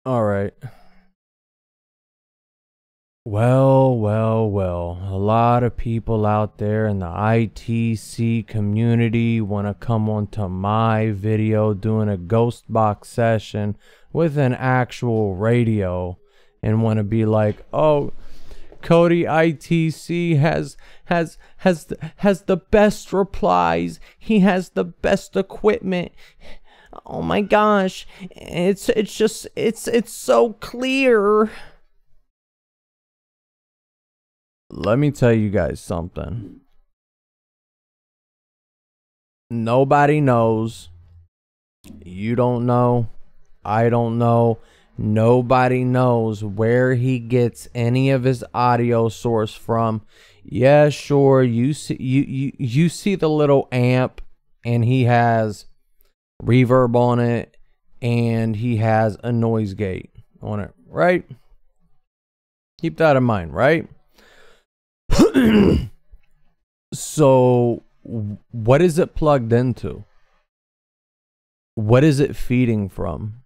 All right. Well. A lot of people out there in the ITC community want to come onto my video doing a ghost box session with an actual radio and want to be like, "Oh, CodyITC has the best replies. He has the best equipment. Oh my gosh. It's so clear." Let me tell you guys something. Nobody knows. You don't know. I don't know. Nobody knows where he gets any of his audio source from. Yeah, sure. You see the little amp, and he has reverb on it, and he has a noise gate on it, right? Keep that in mind, right? So what is it plugged into? What is it feeding from?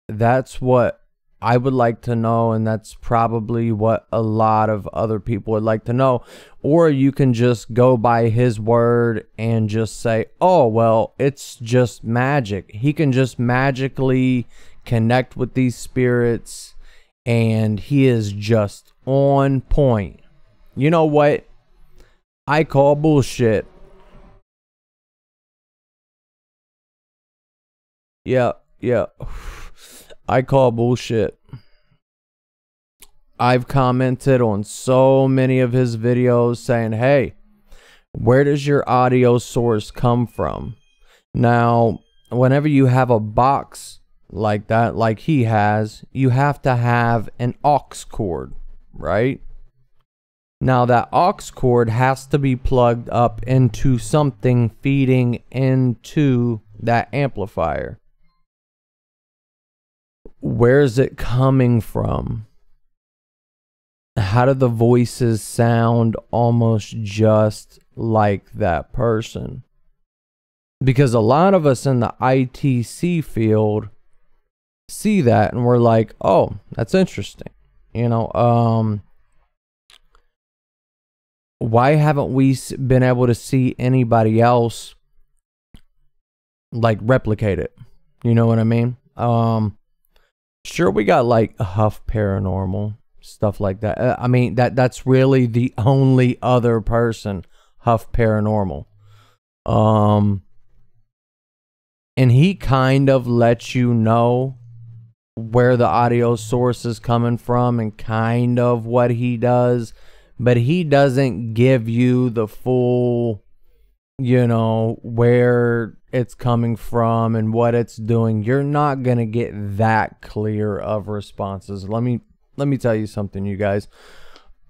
That's what I would like to know, and that's probably what a lot of other people would like to know. Or you can just go by his word and just say, oh, well, it's just magic. He can just magically connect with these spirits, and he is just on point. You know what? I call bullshit. Yeah. I call bullshit. I've commented on so many of his videos saying, hey, where does your audio source come from? Now, whenever you have a box like that, like he has, you have to have an aux cord, right? Now that aux cord has to be plugged up into something feeding into that amplifier. Where is it coming from? How do the voices sound almost just like that person? Because a lot of us in the ITC field see that and we're like, oh, that's interesting. You know, why haven't we been able to see anybody else like replicate it? You know what I mean? Sure, we got like a Huff Paranormal, stuff like that. I mean, that's really the only other person, Huff Paranormal. And he kind of lets you know where the audio source is coming from and kind of what he does. But he doesn't give you the full, you know, where it's coming from and what it's doing. You're not going to get that clear of responses. Let me tell you something, you guys.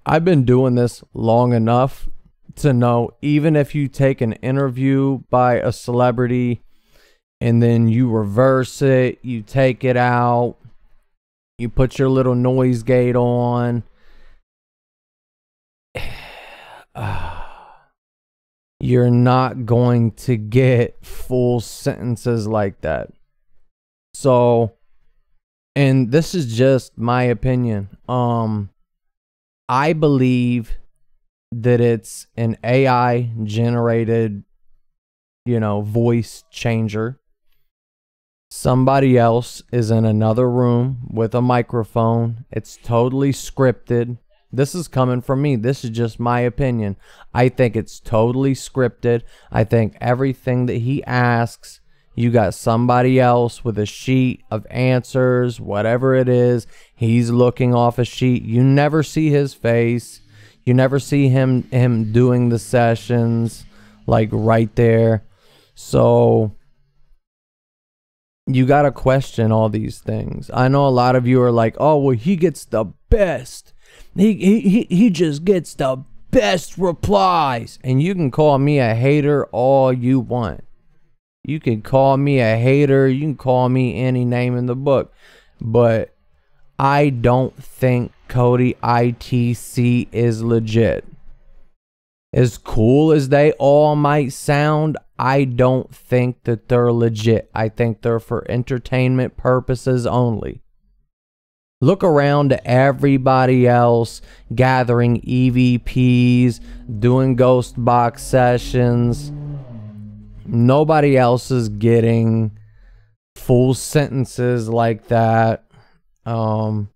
I've been doing this long enough to know, even if you take an interview by a celebrity and then you reverse it, you take it out, you put your little noise gate on, you're not going to get full sentences like that. So, and this is just my opinion. I believe that it's an AI generated, you know, voice changer. Somebody else is in another room with a microphone. It's totally scripted. This is coming from me. This is just my opinion. I think it's totally scripted. I think everything that he asks, you got somebody else with a sheet of answers, whatever it is. He's looking off a sheet. You never see his face. You never see him doing the sessions like right there. So you got to question all these things. I know a lot of you are like, oh, well, he gets the best. He just gets the best replies. And you can call me a hater all you want. You can call me a hater. You can call me any name in the book. But I don't think CodyITC is legit. As cool as they all might sound, I don't think that they're legit. I think they're for entertainment purposes only. Look around to everybody else gathering EVPs, doing ghost box sessions. Nobody else is getting full sentences like that. Ain't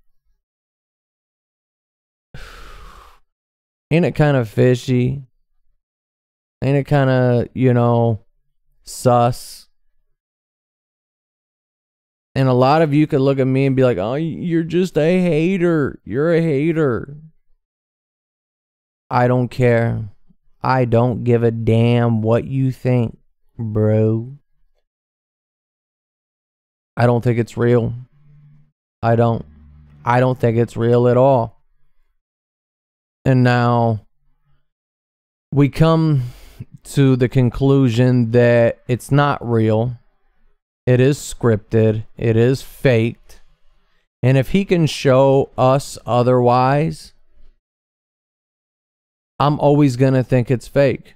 it kind of fishy? Ain't it kind of, you know, sus? And a lot of you could look at me and be like, oh, you're just a hater. You're a hater. I don't care. I don't give a damn what you think, bro. I don't think it's real. I don't think it's real at all. And now we come to the conclusion that it's not real. It is scripted. It is faked. And if he can show us otherwise, I'm always going to think it's fake.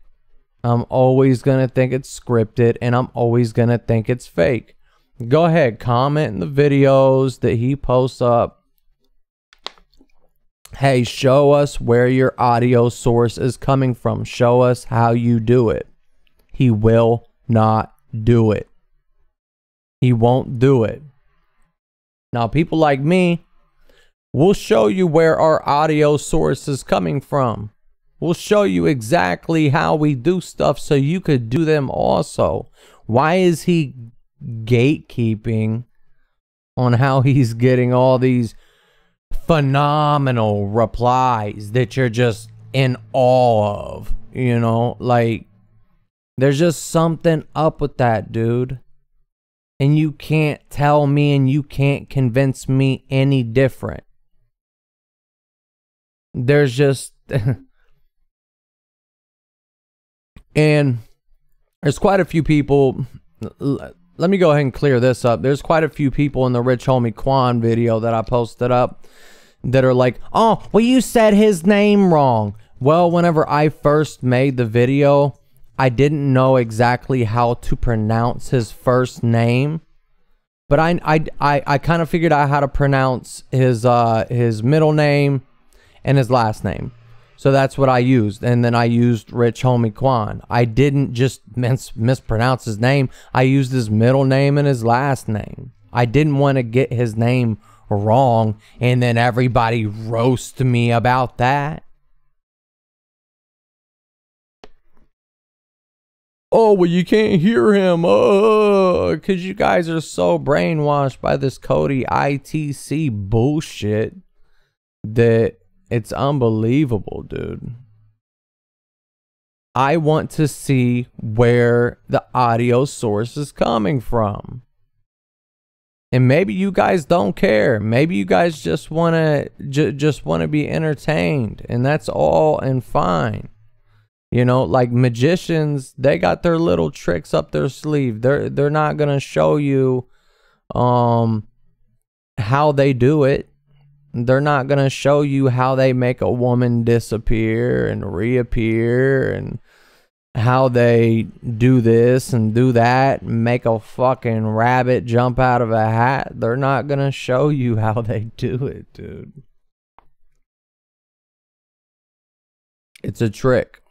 I'm always going to think it's scripted, and I'm always going to think it's fake. Go ahead, comment in the videos that he posts up. Hey, show us where your audio source is coming from. Show us how you do it. He will not do it. He won't do it. Now, people like me, we'll show you where our audio source is coming from. We'll show you exactly how we do stuff so you could do them also. Why is he gatekeeping on how he's getting all these phenomenal replies that you're just in awe of? You know, like, there's just something up with that, dude. And you can't tell me and you can't convince me any different. There's just... And there's quite a few people... Let me go ahead and clear this up. There's quite a few people in the Rich Homie Quan video that I posted up that are like, oh, well, you said his name wrong. Well, whenever I first made the video, I didn't know exactly how to pronounce his first name, but I kind of figured out how to pronounce his middle name and his last name. So that's what I used, and then I used Rich Homie Quan. I didn't just mispronounce his name. I used his middle name and his last name. I didn't want to get his name wrong, and then everybody roast me about that. Oh, well, you can't hear him. Because you guys are so brainwashed by this CodyITC bullshit that it's unbelievable, dude. I want to see where the audio source is coming from. And maybe you guys don't care. Maybe you guys just want to be entertained, and that's all and fine. You know, like magicians, they got their little tricks up their sleeve. They're not going to show you how they do it. They're not going to show you how they make a woman disappear and reappear, and how they do this and do that and make a fucking rabbit jump out of a hat. They're not going to show you how they do it, dude. It's a trick.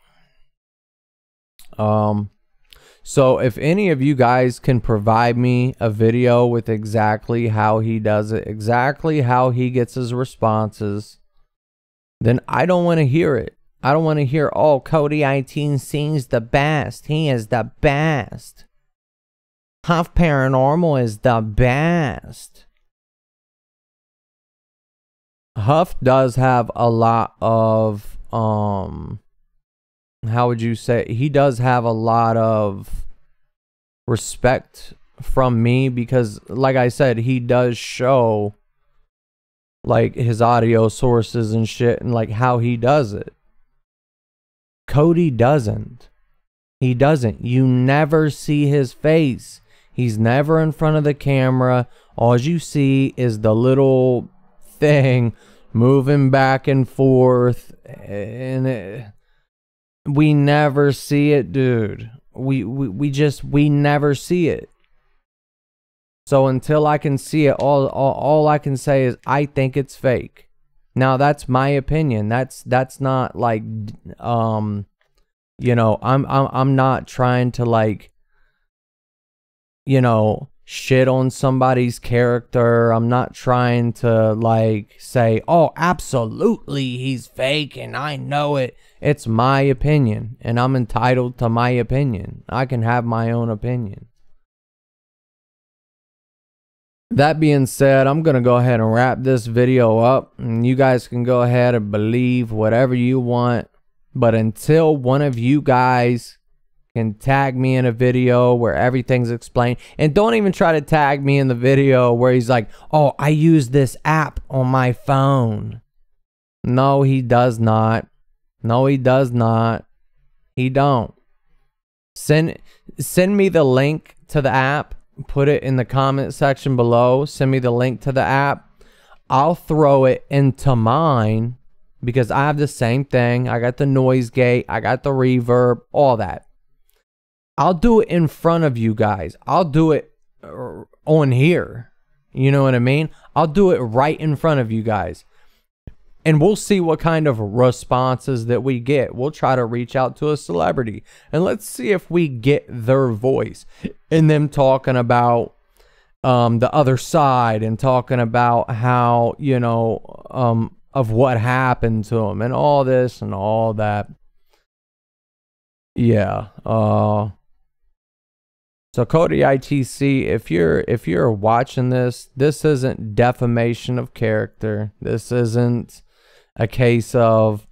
So if any of you guys can provide me a video with exactly how he does it, exactly how he gets his responses, then I don't want to hear it. I don't want to hear, oh, CodyITC is the best. He is the best. Huff Paranormal is the best. Huff does have a lot of, how would you say, he does have a lot of respect from me, because like I said, he does show like his audio sources and shit and like how he does it. Cody doesn't. He doesn't. You never see his face. He's never in front of the camera. All you see is the little thing moving back and forth, and we never see it, dude. We never see it. So until I can see it, all I can say is I think it's fake. Now that's my opinion. That's not like you know, I'm not trying to like, you know, shit on somebody's character. I'm not trying to like say, oh, absolutely he's fake and I know it. It's my opinion and I'm entitled to my opinion. I can have my own opinion. That being said, I'm going to go ahead and wrap this video up, and you guys can go ahead and believe whatever you want. But until one of you guys can tag me in a video where everything's explained, and don't even try to tag me in the video where he's like, oh, I use this app on my phone. No, he does not. No, he does not. He don't. Send me the link to the app. Put it in the comment section below. Send me the link to the app. I'll throw it into mine because I have the same thing. I got the noise gate. I got the reverb, all that. I'll do it in front of you guys. I'll do it on here. You know what I mean? I'll do it right in front of you guys. And we'll see what kind of responses that we get. We'll try to reach out to a celebrity. And let's see if we get their voice. And them talking about the other side. And talking about how, you know, of what happened to them. And all this and all that. Yeah. So CodyITC, if you're watching this, this isn't defamation of character. This isn't a case of,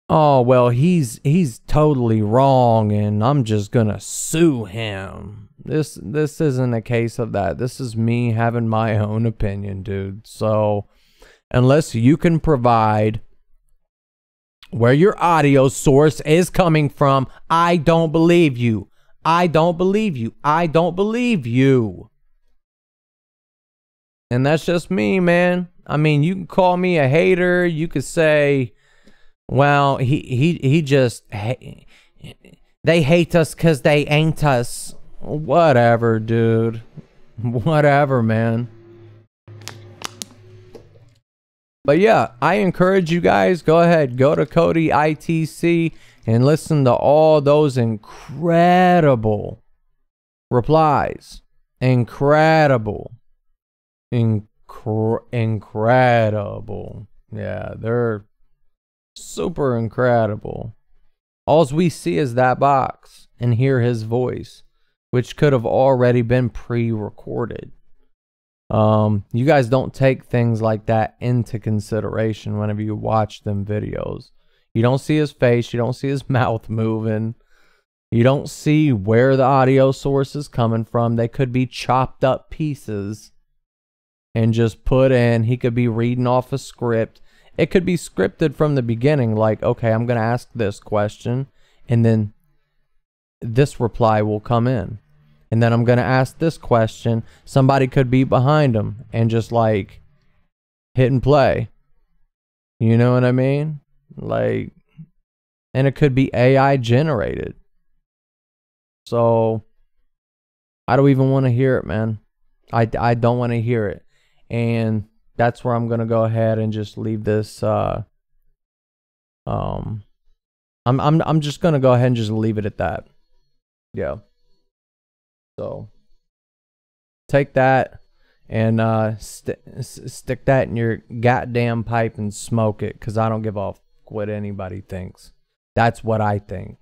oh, well, he's totally wrong and I'm just gonna sue him. This isn't a case of that. This is me having my own opinion, dude. So unless you can provide where your audio source is coming from, I don't believe you. I don't believe you. I don't believe you. And that's just me, man. I mean, you can call me a hater. You could say, well, he just, they hate us because they ain't us. Whatever, dude. Whatever, man. But yeah, I encourage you guys, go ahead, go to CodyITC and listen to all those incredible replies. Incredible. Incredible. Yeah, they're super incredible. All we see is that box and hear his voice, which could have already been pre-recorded. You guys don't take things like that into consideration whenever you watch them videos. You don't see his face, you don't see his mouth moving. You don't see where the audio source is coming from. They could be chopped up pieces and just put in. He could be reading off a script. It could be scripted from the beginning, like, okay, I'm going to ask this question, and then this reply will come in. And then I'm going to ask this question. Somebody could be behind him and just like hit and play. You know what I mean? Like, and it could be AI generated. So I don't even want to hear it, man. I don't want to hear it. And that's where I'm going to go ahead and just leave this. I'm just going to go ahead and just leave it at that. Yeah. So take that and stick that in your goddamn pipe and smoke it, because I don't give a fuck what anybody thinks. That's what I think.